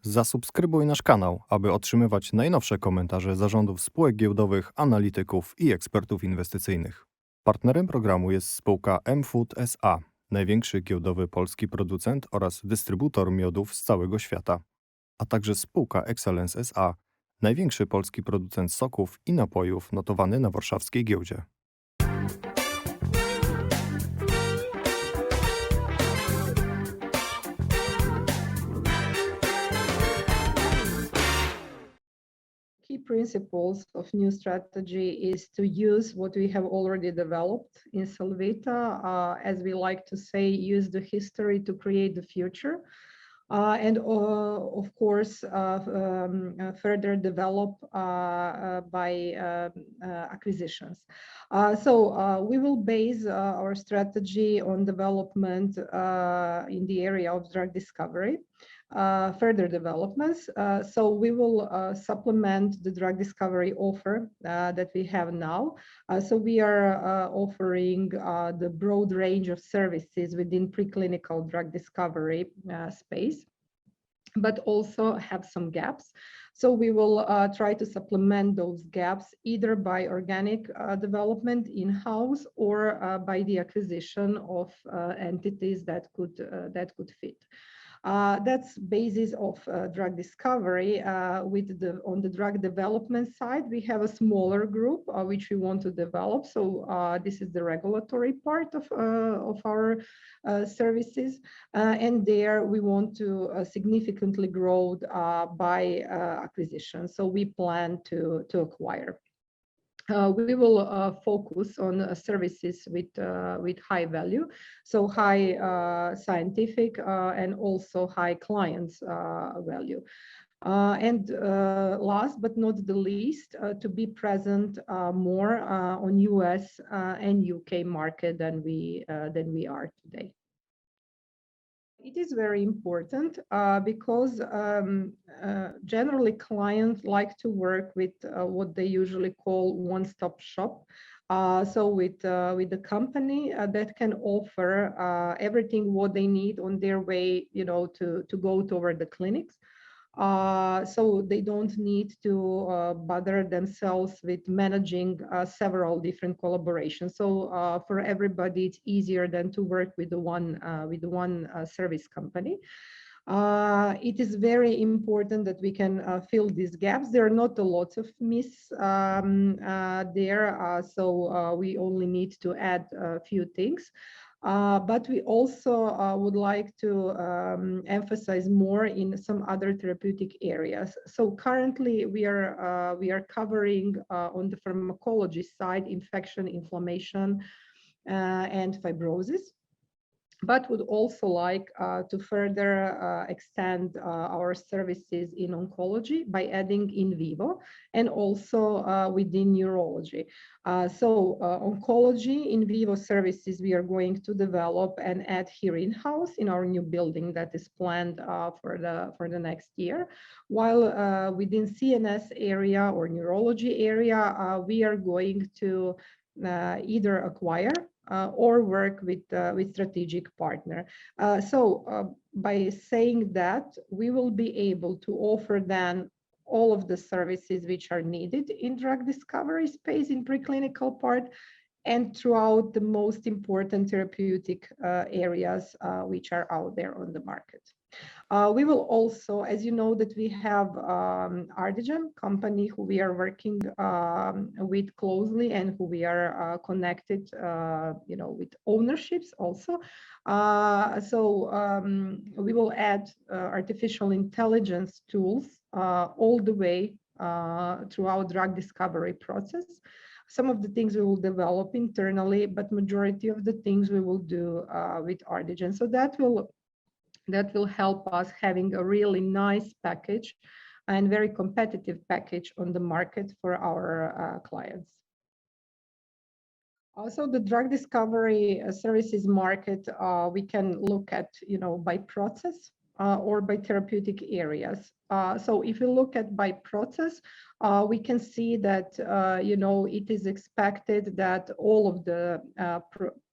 Zasubskrybuj nasz kanał, aby otrzymywać najnowsze komentarze zarządów spółek giełdowych, analityków i ekspertów inwestycyjnych. Partnerem programu jest spółka mFood SA, największy giełdowy polski producent oraz dystrybutor miodów z całego świata, a także spółka Excellence SA, największy polski producent soków i napojów notowany na warszawskiej giełdzie. Key principles of new strategy is to use what we have already developed in Selvita, as we like to say, use the history to create the future, and of course further develop by acquisitions. So we will base our strategy on development in the area of drug discovery. Further developments. So we will supplement the drug discovery offer that we have now. So we are offering the broad range of services within preclinical drug discovery space, but also have some gaps. So we will try to supplement those gaps either by organic development in-house or by the acquisition of entities that could fit. That's basis of drug discovery. On the drug development side, we have a smaller group which we want to develop. So this is the regulatory part of our services, and there we want to significantly grow by acquisition. So we plan to acquire. We will focus on services with high value, so high scientific and also high clients value. And last but not the least, to be present more on US and UK market than we are today. It is very important because generally clients like to work with what they usually call one-stop shop. So with the company that can offer everything what they need on their way, to go toward the clinics. So they don't need to bother themselves with managing several different collaborations. So for everybody, it's easier than to work with the one service company. It is very important that we can fill these gaps. There are not a lot of myths there, so we only need to add a few things. But we also would like to emphasize more in some other therapeutic areas. So currently we are covering on the pharmacology side infection, inflammation, and fibrosis, but would also like to further extend our services in oncology by adding in vivo and also within neurology. So oncology in vivo services we are going to develop and add here in-house in our new building that is planned for the next year. While within CNS area or neurology area, we are going to either acquire or work with strategic partner. So by saying that, we will be able to offer then all of the services which are needed in drug discovery space in preclinical part and throughout the most important therapeutic areas which are out there on the market. We will also, as you know, that we have Adrijana company who we are working with closely and who we are connected, with ownerships also. So we will add artificial intelligence tools all the way throughout drug discovery process. Some of the things we will develop internally, but majority of the things we will do with Adrijana. So that will help us having a really nice package and very competitive package on the market for our clients. Also, the drug discovery services market, we can look at, by process or by therapeutic areas. So if you look at by process, we can see that, it is expected that all of the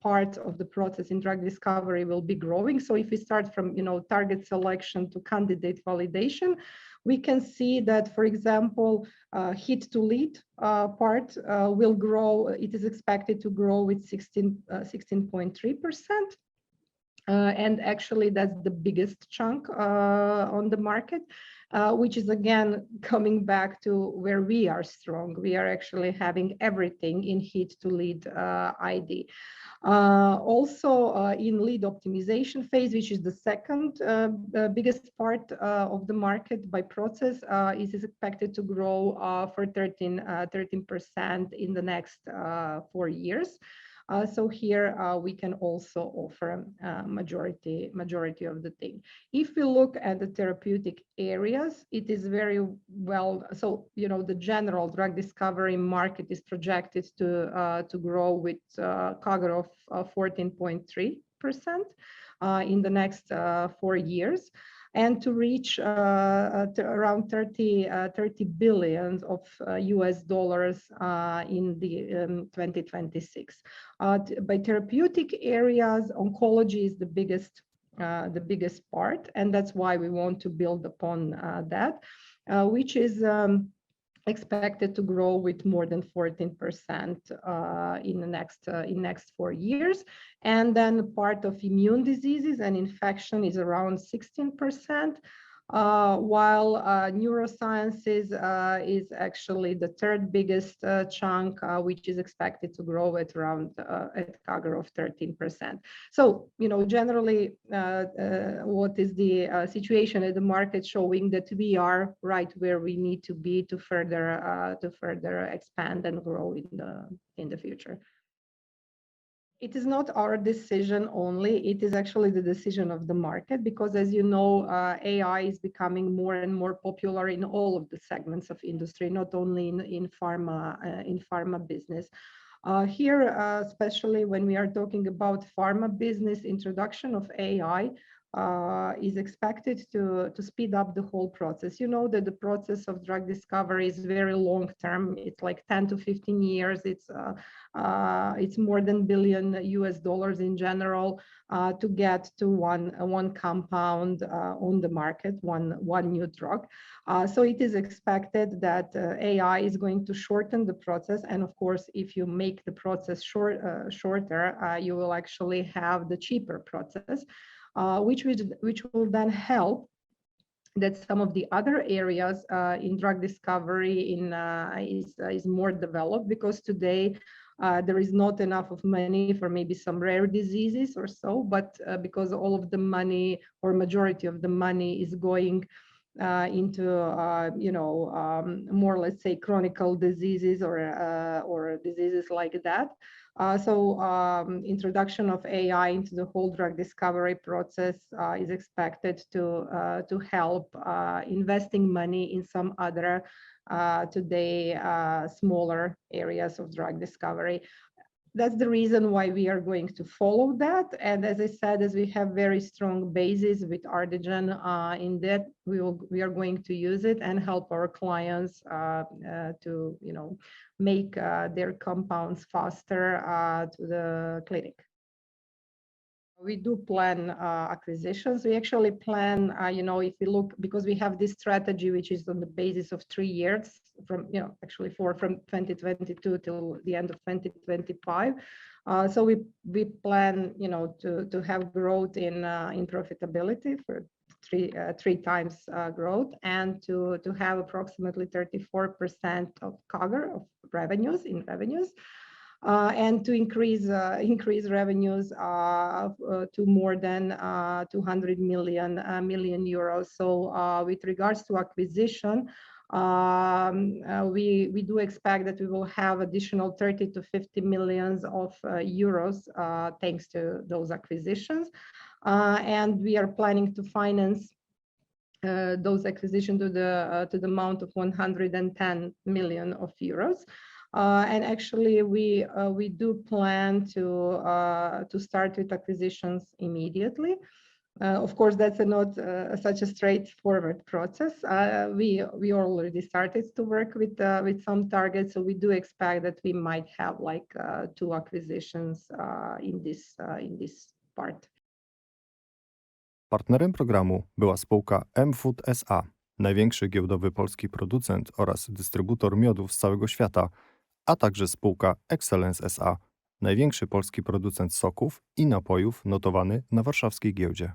part of the process in drug discovery will be growing. So if we start from, target selection to candidate validation, we can see that, for example, hit to lead part will grow. It is expected to grow with 16.3%. And actually, that's the biggest chunk on the market, which is again coming back to where we are strong. We are actually having everything in hit to lead ID. Also in lead optimization phase, which is the second biggest part of the market by process, is expected to grow for 13% in the next 4 years. So here we can also offer majority of the thing. If we look at the therapeutic areas, it is very well. So the general drug discovery market is projected to grow with CAGR of 14.3% in the next 4 years, and to reach around 30 billion of US dollars in the 2026. By therapeutic areas, oncology is the biggest part, and that's why we want to build upon that, which is expected to grow with more than 14% in the next 4 years. And then part of immune diseases and infection is around 16%, while neurosciences is actually the third biggest chunk, which is expected to grow at around at CAGR of 13%. So, generally, what is the situation at the market, showing that we are right where we need to be to further expand and grow in the future. It is not our decision only, it is actually the decision of the market, because as you know, AI is becoming more and more popular in all of the segments of industry, not only in pharma business. Here, especially when we are talking about pharma business, introduction of AI is expected to speed up the whole process. You know that the process of drug discovery is very long term. It's like 10 to 15 years. It's more than $1 billion in general to get to one compound on the market, one new drug. So it is expected that AI is going to shorten the process, and of course, if you make the process shorter, you will actually have the cheaper process. Which will then help that some of the other areas in drug discovery is more developed, because today there is not enough of money for maybe some rare diseases or so, but because all of the money or majority of the money is going into more, let's say, chronic diseases or diseases like that. So introduction of AI into the whole drug discovery process is expected to help investing money in some other today smaller areas of drug discovery. That's the reason why we are going to follow that. And as I said, as we have very strong basis with Adrijana in that, we are going to use it and help our clients to make their compounds faster to the clinic. We do plan acquisitions. We actually plan, if we look, because we have this strategy, which is on the basis of 3 years from, actually from 2022 till the end of 2025. So we plan, to have growth in profitability for three times growth, and to have approximately 34% of CAGR of revenues. And to increase revenues to more than 200 million euros. So with regards to acquisition, we do expect that we will have additional 30 to 50 million of euros thanks to those acquisitions, and we are planning to finance those acquisitions to the amount of 110 million of euros. And actually, we do plan to start with acquisitions immediately. Of course, that's not such a straightforward process. We already started to work with some targets, so we do expect that we might have like 2 acquisitions in this part. Partnerem programu była spółka mFood SA, największy giełdowy polski producent oraz dystrybutor miodów z całego świata, a także spółka Excellence SA, największy polski producent soków i napojów notowany na warszawskiej giełdzie.